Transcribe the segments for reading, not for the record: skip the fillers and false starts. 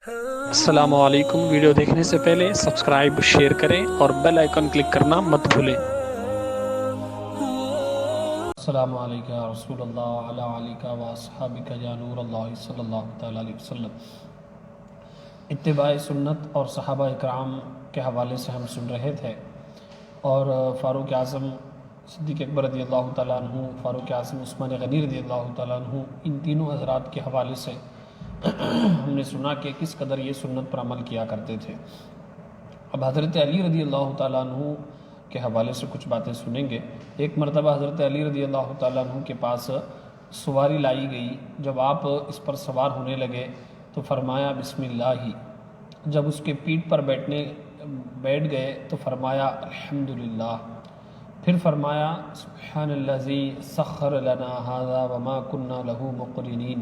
السلام علیکم۔ ویڈیو دیکھنے سے پہلے سبسکرائب شیئر کریں اور بیل آئیکن کلک کرنا مت بھولیں۔ السلام علیکم یا رسول اللہ علی علیکہ و اصحابکہ یا نور اللہ صلی اللہ تعالیٰ علیہ وسلم۔ اتباع سنت اور صحابہ اکرام کے حوالے سے ہم سن رہے تھے، اور فاروق اعظم صدیق اکبر رضی اللہ تعالیٰ عنہ، فاروق اعظم عثمان غنی رضی اللہ تعالیٰ عنہ، ان تینوں حضرات کے حوالے سے ہم نے سنا کہ کس قدر یہ سنت پر عمل کیا کرتے تھے۔ اب حضرت علی رضی اللہ تعالیٰ عنہ کے حوالے سے کچھ باتیں سنیں گے۔ ایک مرتبہ حضرت علی رضی اللہ تعالیٰ عنہ کے پاس سواری لائی گئی۔ جب آپ اس پر سوار ہونے لگے تو فرمایا بسم اللہ ہی۔ جب اس کے پیٹھ پر بیٹھ گئے تو فرمایا الحمدللہ۔ پھر فرمایا سبحان الذی سخر لنا ھذا وما كنا له مقرنین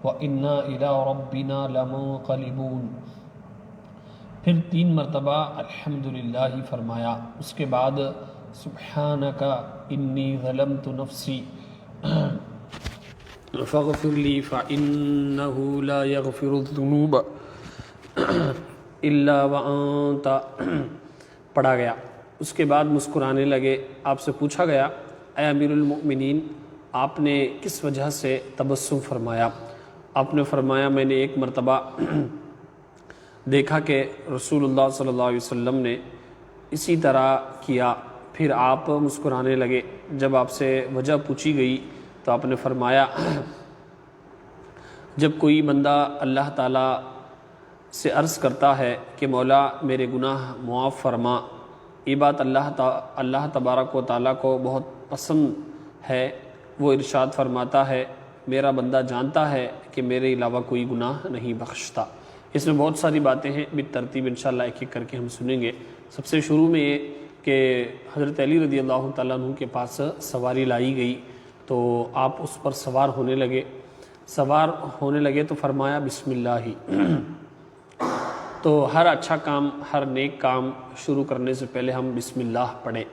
وَإِنَّا إِلَىٰ رَبِّنَا لَمُنقَلِبُونَ۔ پھر 3 مرتبہ الحمدللہ فرمایا۔ اس کے بعد سبحانک انی ظلمت نفسی فاغفر لی فإنہ لا یغفر الذنوب الا وانت پڑھا گیا۔ اس کے بعد مسکرانے لگے۔ آپ سے پوچھا گیا اے امیر المؤمنین، آپ نے کس وجہ سے تبسم فرمایا؟ آپ نے فرمایا میں نے ایک مرتبہ دیکھا کہ رسول اللہ صلی اللہ علیہ وسلم نے اسی طرح کیا۔ پھر آپ مسکرانے لگے۔ جب آپ سے وجہ پوچھی گئی تو آپ نے فرمایا جب کوئی بندہ اللہ تعالیٰ سے عرض کرتا ہے کہ مولا میرے گناہ معاف فرما، یہ بات اللہ تبارک و تعالیٰ کو بہت پسند ہے۔ وہ ارشاد فرماتا ہے میرا بندہ جانتا ہے کہ میرے علاوہ کوئی گناہ نہیں بخشتا۔ اس میں بہت ساری باتیں ہیں، بالترتیب انشاءاللہ ایک ایک کر کے ہم سنیں گے۔ سب سے شروع میں یہ کہ حضرت علی رضی اللہ تعالیٰ عنہ کے پاس سواری لائی گئی تو آپ اس پر سوار ہونے لگے تو فرمایا بسم اللہ ہی۔ تو ہر اچھا کام، ہر نیک کام شروع کرنے سے پہلے ہم بسم اللہ پڑھیں۔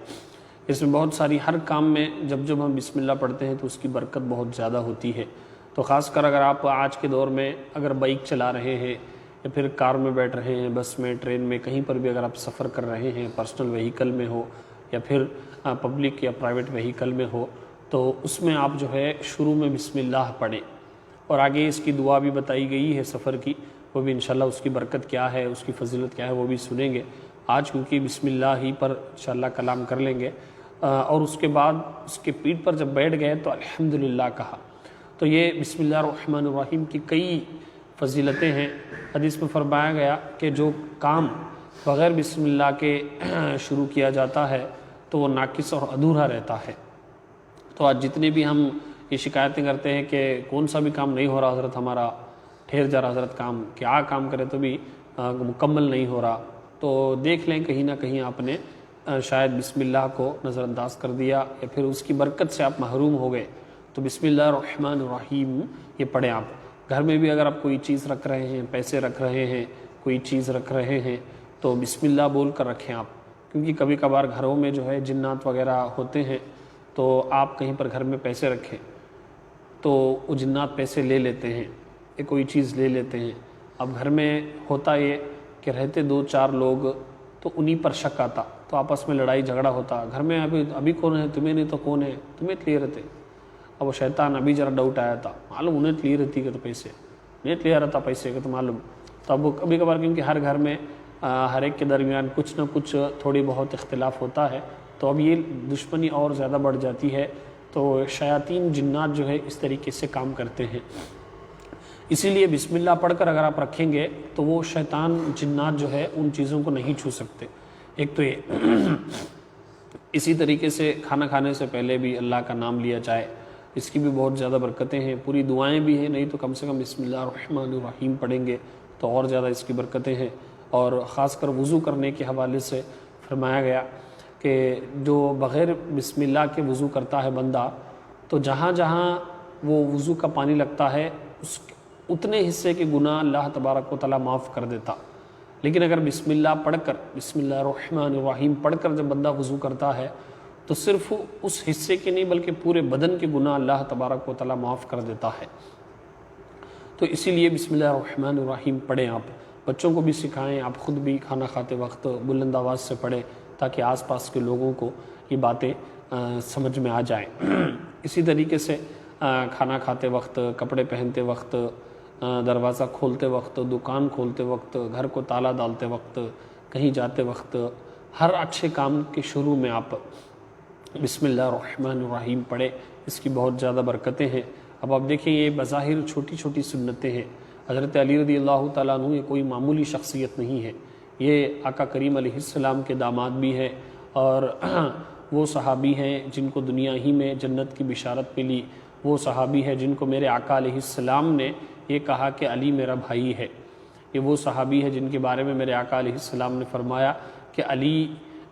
اس میں بہت ساری ہر کام میں جب ہم بسم اللہ پڑھتے ہیں تو اس کی برکت بہت زیادہ ہوتی ہے۔ تو خاص کر اگر آپ آج کے دور میں اگر بائک چلا رہے ہیں یا پھر کار میں بیٹھ رہے ہیں، بس میں، ٹرین میں، کہیں پر بھی اگر آپ سفر کر رہے ہیں، پرسنل وہیکل میں ہو یا پھر پبلک یا پرائیویٹ وہیکل میں ہو، تو اس میں آپ جو ہے شروع میں بسم اللہ پڑھیں۔ اور آگے اس کی دعا بھی بتائی گئی ہے سفر کی، وہ بھی انشاءاللہ اس کی برکت کیا ہے، اس کی فضیلت کیا ہے، وہ بھی سنیں گے آج، کیونکہ بسم اللہ ہی پر انشاءاللہ کلام کر لیں گے۔ اور اس کے بعد اس کے پیٹھ پر جب بیٹھ گئے تو الحمدللہ کہا۔ تو یہ بسم اللہ الرحمن الرحیم کی کئی فضیلتیں ہیں۔ حدیث میں فرمایا گیا کہ جو کام بغیر بسم اللہ کے شروع کیا جاتا ہے تو وہ ناقص اور ادھورا رہتا ہے۔ تو آج جتنے بھی ہم یہ شکایتیں کرتے ہیں کہ کون سا بھی کام نہیں ہو رہا حضرت، ہمارا ٹھہر جا رہا حضرت، کام کیا کام کرے تو بھی مکمل نہیں ہو رہا، تو دیکھ لیں کہیں نہ کہیں آپ نے شاید بسم اللہ کو نظر انداز کر دیا یا پھر اس کی برکت سے آپ محروم ہو گئے۔ تو بسم اللہ الرحمن الرحیم یہ پڑھیں آپ۔ گھر میں بھی اگر آپ کوئی چیز رکھ رہے ہیں، پیسے رکھ رہے ہیں، کوئی چیز رکھ رہے ہیں تو بسم اللہ بول کر رکھیں آپ، کیونکہ کبھی کبھار گھروں میں جو ہے جنات وغیرہ ہوتے ہیں، تو آپ کہیں پر گھر میں پیسے رکھیں تو وہ جنات پیسے لے لیتے ہیں یا کوئی چیز لے لیتے ہیں۔ اب گھر میں ہوتا یہ کہ رہتے 2-4 لوگ تو انہی پر شک آتا، تو آپس میں لڑائی جھگڑا ہوتا، گھر میں ابھی کون ہے، تمہیں نہیں تو کون ہے، تمہیں لیے رہتے۔ اب وہ شیطان ابھی ذرا ڈاؤٹ آیا تھا، معلوم انہیں لیے رہتی کہ تو پیسے نہیں لیا رہتا، پیسے کہ تو معلوم۔ تو اب کبھی کبھار کیونکہ ہر گھر میں ہر ایک کے درمیان کچھ نہ کچھ تھوڑی بہت اختلاف ہوتا ہے، تو اب یہ دشمنی اور زیادہ بڑھ جاتی ہے۔ تو شیاطین جنات جو ہے اس طریقے سے کام کرتے ہیں، اسی لیے بسم اللہ پڑھ کر اگر آپ رکھیں گے تو وہ شیطان جنات جو ہے ان چیزوں کو نہیں چھو سکتے۔ ایک تو یہ اسی طریقے سے کھانا کھانے سے پہلے بھی اللہ کا نام لیا جائے، اس کی بھی بہت زیادہ برکتیں ہیں، پوری دعائیں بھی ہیں، نہیں تو کم سے کم بسم اللہ الرحمن الرحیم پڑھیں گے تو اور زیادہ اس کی برکتیں ہیں۔ اور خاص کر وضو کرنے کے حوالے سے فرمایا گیا کہ جو بغیر بسم اللہ کے وضو کرتا ہے بندہ، تو جہاں جہاں وہ وضو کا پانی لگتا ہے اتنے حصے کے گناہ اللہ تبارک و تعالیٰ معاف کر دیتا۔ لیکن اگر بسم اللہ پڑھ کر، بسم اللہ الرحمن الرحیم پڑھ کر جب بندہ وضو کرتا ہے تو صرف اس حصے کے نہیں بلکہ پورے بدن کے گناہ اللہ تبارک و تعالیٰ معاف کر دیتا ہے۔ تو اسی لیے بسم اللہ الرحمن الرحیم پڑھیں آپ۔ بچوں کو بھی سکھائیں، آپ خود بھی کھانا کھاتے وقت بلند آواز سے پڑھیں تاکہ آس پاس کے لوگوں کو یہ باتیں سمجھ میں آ جائیں۔ اسی طریقے سے کھانا کھاتے وقت، کپڑے پہنتے وقت، دروازہ کھولتے وقت، دکان کھولتے وقت، گھر کو تالا ڈالتے وقت، کہیں جاتے وقت، ہر اچھے کام کے شروع میں آپ بسم اللہ الرحمن الرحیم پڑھیں، اس کی بہت زیادہ برکتیں ہیں۔ اب آپ دیکھیں یہ بظاہر چھوٹی چھوٹی سنتیں ہیں۔ حضرت علی رضی اللہ تعالیٰ عنہ یہ کوئی معمولی شخصیت نہیں ہے، یہ آقا کریم علیہ السلام کے داماد بھی ہیں اور وہ صحابی ہیں جن کو دنیا ہی میں جنت کی بشارت ملی، وہ صحابی ہیں جن کو میرے آقا علیہ السلام نے یہ کہا کہ علی میرا بھائی ہے، یہ وہ صحابی ہے جن کے بارے میں میرے آقا علیہ السلام نے فرمایا کہ علی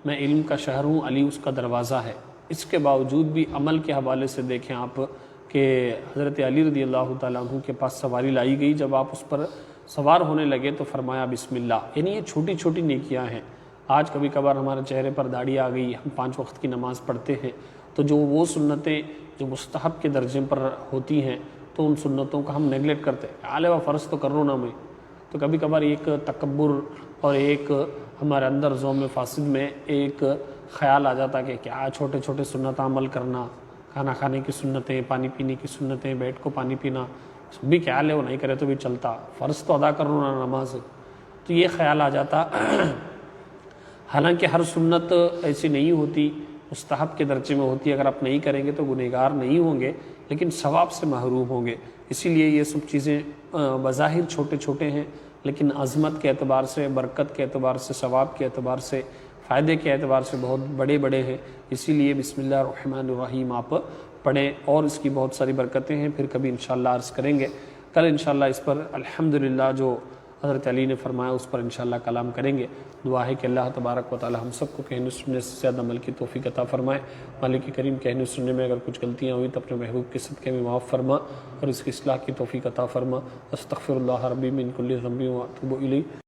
میں علم کا شہر ہوں، علی اس کا دروازہ ہے۔ اس کے باوجود بھی عمل کے حوالے سے دیکھیں آپ کہ حضرت علی رضی اللہ تعالیٰ عنہ کے پاس سواری لائی گئی، جب آپ اس پر سوار ہونے لگے تو فرمایا بسم اللہ۔ یعنی یہ چھوٹی چھوٹی نیکیاں ہیں۔ آج کبھی کبھار ہمارے چہرے پر داڑھی آ گئی، ہم 5 وقت کی نماز پڑھتے ہیں، تو جو وہ سنتیں جو مستحب کے درجے پر ہوتی ہیں تو ان سنتوں کا ہم نیگلیکٹ کرتے ہیں، عالوہ فرض تو کرو نا میں۔ تو کبھی کبھار ایک تکبر اور ایک ہمارے اندر ذوم فاسد میں ایک خیال آ جاتا کہ کیا چھوٹے چھوٹے سنت عمل کرنا، کھانا کھانے کی سنتیں، پانی پینے کی سنتیں، بیٹھ کو پانی پینا، بھی خیال ہے وہ نہیں کرے تو بھی چلتا، فرض تو ادا کرو نا نماز۔ تو یہ خیال آ جاتا۔ حالانکہ ہر سنت ایسی نہیں ہوتی، مستحب کے درجے میں ہوتی ہے، اگر آپ نہیں کریں گے تو گنہگار نہیں ہوں گے لیکن ثواب سے محروم ہوں گے۔ اسی لیے یہ سب چیزیں بظاہر چھوٹے چھوٹے ہیں لیکن عظمت کے اعتبار سے، برکت کے اعتبار سے، ثواب کے اعتبار سے، فائدے کے اعتبار سے بہت بڑے بڑے ہیں۔ اسی لیے بسم اللہ الرحمن الرحیم آپ پڑھیں اور اس کی بہت ساری برکتیں ہیں، پھر کبھی انشاءاللہ عرض کریں گے۔ کل انشاءاللہ اس پر الحمدللہ جو حضرت علی نے فرمایا اس پر انشاءاللہ کلام کریں گے۔ دعا ہے کہ اللہ تبارک و تعالی ہم سب کو کہنے سننے سے زیادہ عمل کی توفیق عطا فرمائے۔ مالک کریم کہنے سننے میں اگر کچھ غلطیاں ہوئی تو اپنے محبوب کے صدقے میں معاف فرما اور اس کی اصلاح کی توفیق عطا فرما۔ استغفر اللہ ربی من کل ذنب و اتوب الیہ۔